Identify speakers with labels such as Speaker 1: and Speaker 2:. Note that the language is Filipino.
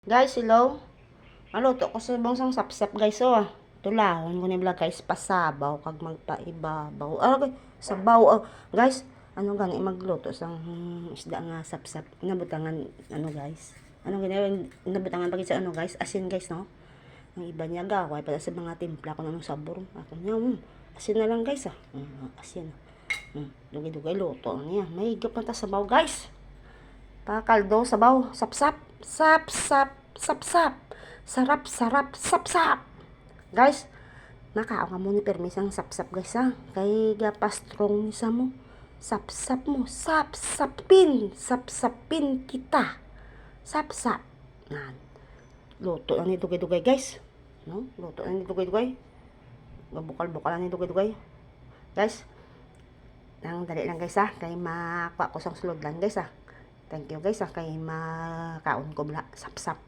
Speaker 1: Guys, hello. Maluto ko sa bangsang sapsap guys, oh. Tulahon ko ni vlog guys, pasabaw kag magpaibabaw. Sabaw. Guys, ano gani magluto sang isda nga sapsap. Nabutangan ano guys. Ano gani nabutangan pag sa ano guys, asin guys, no. Ang iba niya gaway para sa mga timpla ko ng sabor. Ako niya, asin na lang guys, ah. Asin. Dugay-dugay luto niya. May higop na ta sabaw guys. Pakaldo, sabaw, sapsap, sapsap, sapsap, sarap, sarap, sapsap. Guys, nakaaw ka mo ni permisang sapsap guys ha. Kay gapastrong ni sa mo. Sapsap mo, sapsapin, sapsapin kita. Sapsap. Nan. Luto lang ni dugay-dugay guys. No? Luto lang ni dugay-dugay. Gabukal-bukalan ni dugay-dugay. Guys, nang dali lang guys ha. Kay makuha ko sang sulod lang guys ha. Thank you guys kay makaon ko bla. Sap-sap.